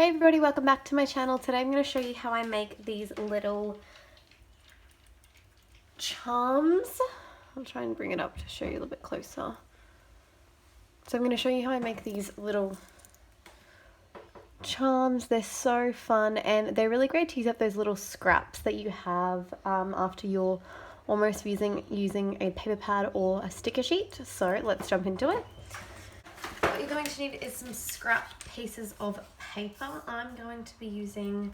Hey everybody, welcome back to my channel. Today I'm going to show you how I make these little charms. I'll try and bring it up to show you a little bit closer. So I'm going to show you how I make these little charms. They're so fun and they're really great to use up those little scraps that you have after you're almost using a paper pad or a sticker sheet. So let's jump into it. What you're going to need is some scrap pieces of paper. I'm going to be using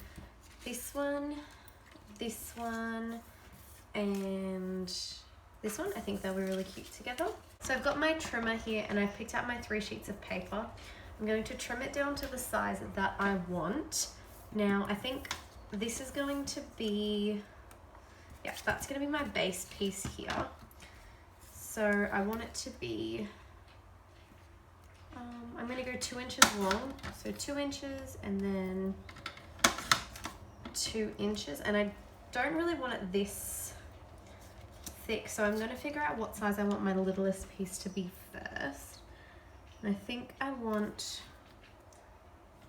this one, and this one. I think they'll be really cute together. So I've got my trimmer here and I've picked out my 3 sheets of paper. I'm going to trim it down to the size that I want. Now I think this is going to be, yeah, that's going to be my base piece here. So I want it to be, I'm going to go 2 inches long, so 2 inches and then 2 inches, and I don't really want it this thick, so I'm going to figure out what size I want my littlest piece to be first. And I think I want,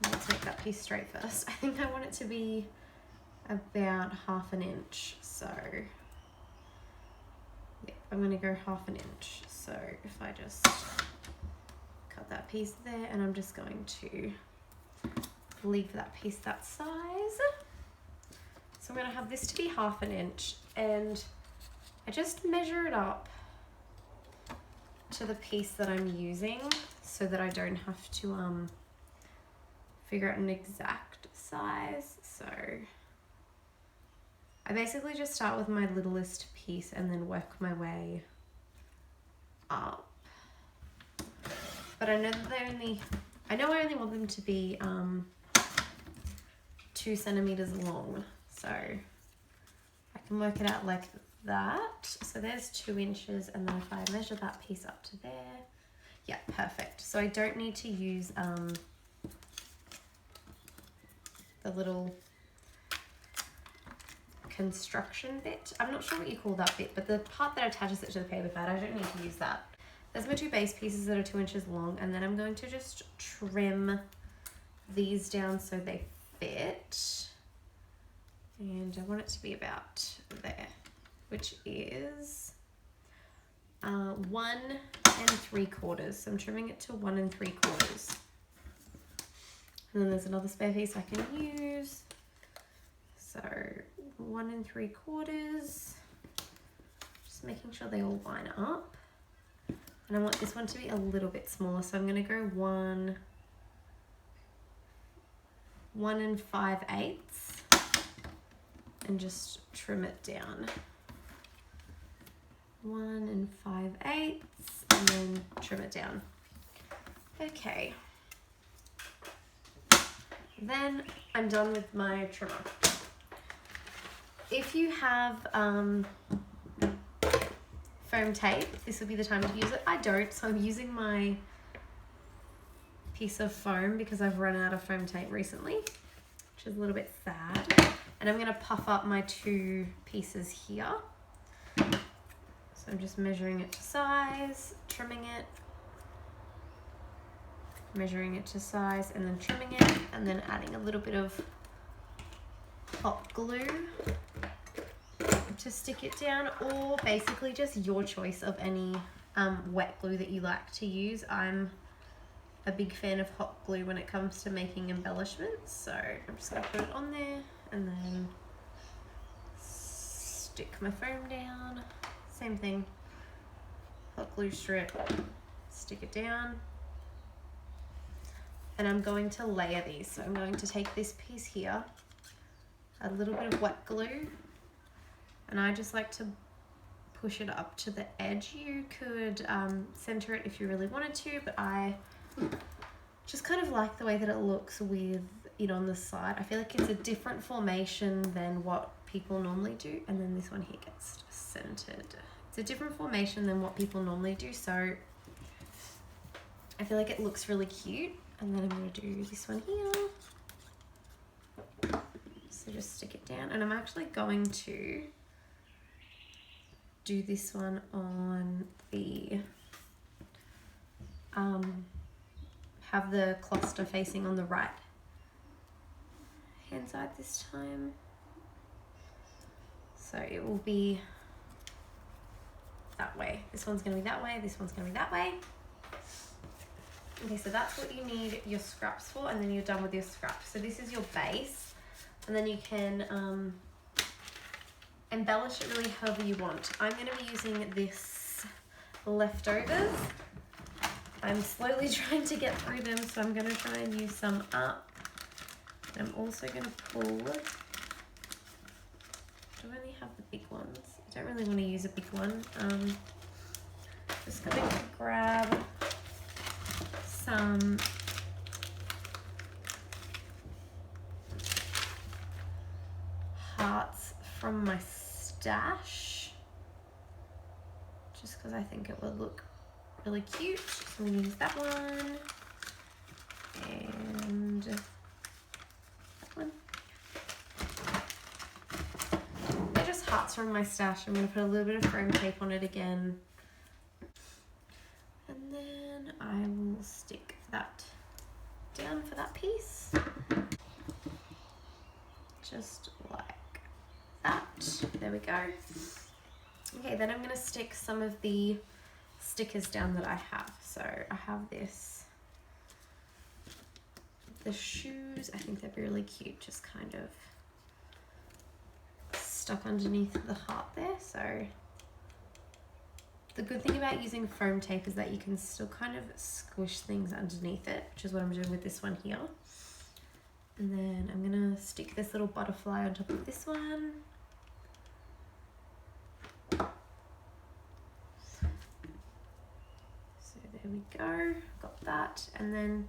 let's make that piece straight first. I think I want it to be about 1/2 inch, so yeah, I'm going to go 1/2 inch. So if I just cut that piece there, and I'm just going to leave that piece that size. So I'm going to have this to be 1/2 inch, and I just measure it up to the piece that I'm using so that I don't have to figure out an exact size. So I basically just start with my littlest piece and then work my way up. But I know that I only want them to be 2 centimeters long. So I can work it out like that. So there's 2 inches, and then if I measure that piece up to there, yeah, perfect. So I don't need to use the little construction bit. I'm not sure what you call that bit, but the part that attaches it to the paper pad, I don't need to use that. There's my 2 base pieces that are 2 inches long, and then I'm going to just trim these down so they fit. And I want it to be about there, which is 1 3/4. So I'm trimming it to 1 3/4. And then there's another spare piece I can use. So 1 3/4. Just making sure they all line up. And I want this one to be a little bit smaller, so I'm going to go 1 5/8 and just trim it down. 1 5/8 and then trim it down. Okay. Then I'm done with my trimmer. If you have foam tape, this would be the time to use it. I don't, so I'm using my piece of foam because I've run out of foam tape recently, which is a little bit sad. And I'm going to puff up my 2 pieces here. So I'm just measuring it to size, trimming it, measuring it to size, and then trimming it, and then adding a little bit of hot glue to stick it down, or basically just your choice of any wet glue that you like to use. I'm a big fan of hot glue when it comes to making embellishments, so I'm just going to put it on there and then stick my foam down. Same thing, hot glue strip, stick it down, and I'm going to layer these. So I'm going to take this piece here, a little bit of wet glue, and I just like to push it up to the edge. You could center it if you really wanted to, but I just kind of like the way that it looks with it on the side. I feel like it's a different formation than what people normally do. And then this one here gets centered. It's a different formation than what people normally do, so I feel like it looks really cute. And then I'm going to do this one here. So just stick it down, and I'm actually going to do this one on the have the cluster facing on the right hand side this time. So it will be that way. This one's going to be that way, this one's going to be that way. Okay, so that's what you need your scraps for, and then you're done with your scraps. So this is your base, and then you can embellish it really however you want. I'm going to be using this leftovers. I'm slowly trying to get through them, so I'm going to try and use some up. I'm also going to pull. Do I only have the big ones? I don't really want to use a big one. Just going to grab some hearts from my stash, just because I think it would look really cute. So I'm going to use that one and that one. They're just hearts from my stash. I'm going to put a little bit of foam tape on it again, and then I will stick that down for that piece, just like that. There we go. Okay, then I'm going to stick some of the stickers down that I have. So I have this, the shoes. I think they'd be really cute, just kind of stuck underneath the heart there. So the good thing about using foam tape is that you can still kind of squish things underneath it, which is what I'm doing with this one here. And then I'm gonna stick this little butterfly on top of this one. So there we go, got that. And then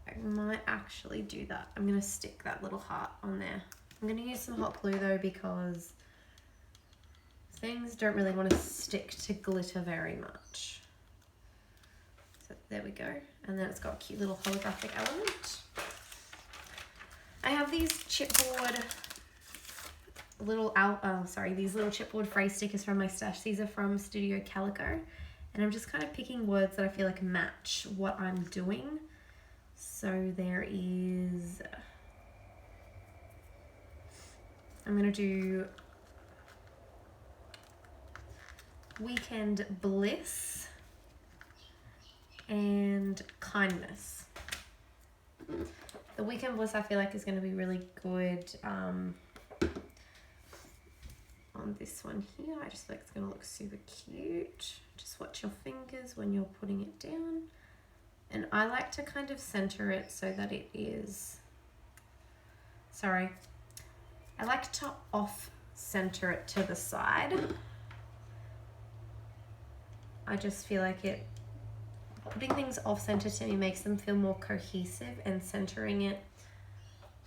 I might actually do that. I'm gonna stick that little heart on there. I'm gonna use some hot glue though, because things don't really want to stick to glitter very much. So there we go. And then it's got a cute little holographic element. I have these chipboard these little chipboard phrase stickers from my stash. These are from Studio Calico, and I'm just kind of picking words that I feel like match what I'm doing. So there is, I'm gonna do weekend bliss and kindness. The weekend bliss I feel like is going to be really good on this one here. I just feel like it's going to look super cute. Just watch your fingers when you're putting it down. And I like to kind of center it so that it is, I like to off center it to the side. I just feel like putting things off center to me makes them feel more cohesive, and centering it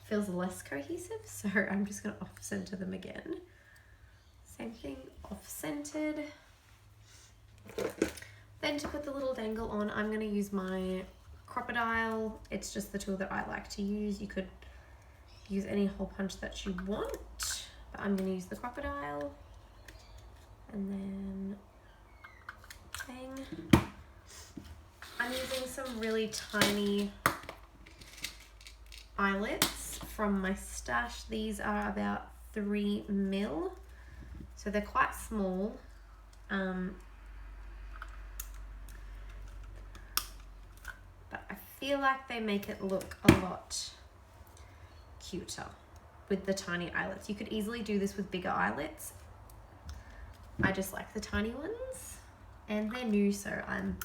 feels less cohesive. So I'm just going to off center them again. Same thing, off centered. Then to put the little dangle on, I'm going to use my crocodile. It's just the tool that I like to use. You could use any hole punch that you want, but I'm going to use the crocodile. And then bang. I'm using some really tiny eyelets from my stash. These are about 3 mil, so they're quite small. But I feel like they make it look a lot cuter with the tiny eyelets. You could easily do this with bigger eyelets. I just like the tiny ones, and they're new, so I'm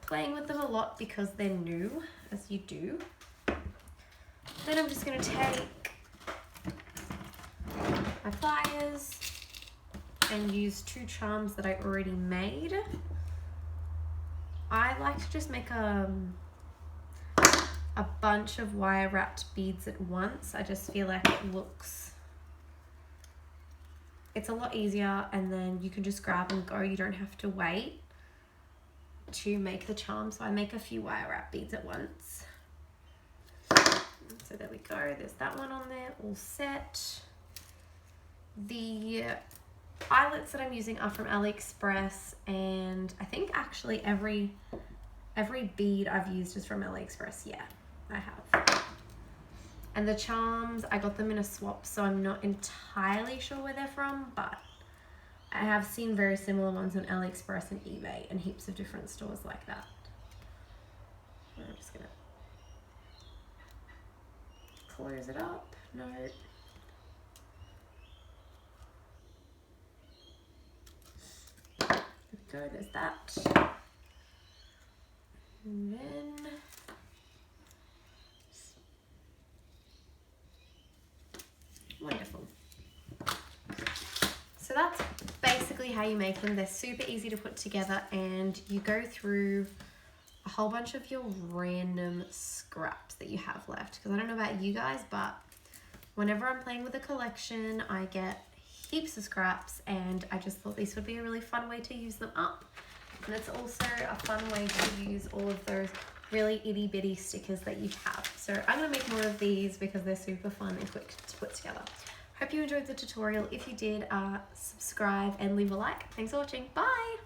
playing with them a lot because they're new, as you do. Then I'm just going to take my pliers and use 2 charms that I already made. I like to just make a bunch of wire wrapped beads at once. I just feel like it's a lot easier, and then you can just grab and go. You don't have to wait to make the charm. So I make a few wire wrap beads at once. So there we go, there's that one on there, all set. The eyelets that I'm using are from AliExpress, and I think actually every bead I've used is from AliExpress, yeah. I have. And the charms, I got them in a swap, so I'm not entirely sure where they're from, but I have seen very similar ones on AliExpress and eBay and heaps of different stores like that. I'm just gonna close it up. No. There we go, there's that. And then wonderful. So that's basically how you make them. They're super easy to put together, and you go through a whole bunch of your random scraps that you have left. Because I don't know about you guys, but whenever I'm playing with a collection, I get heaps of scraps, and I just thought this would be a really fun way to use them up. And it's also a fun way to use all of those really itty bitty stickers that you have. So I'm gonna make more of these because they're super fun and quick to put together. Hope you enjoyed the tutorial. If you did, subscribe and leave a like. Thanks for watching. Bye!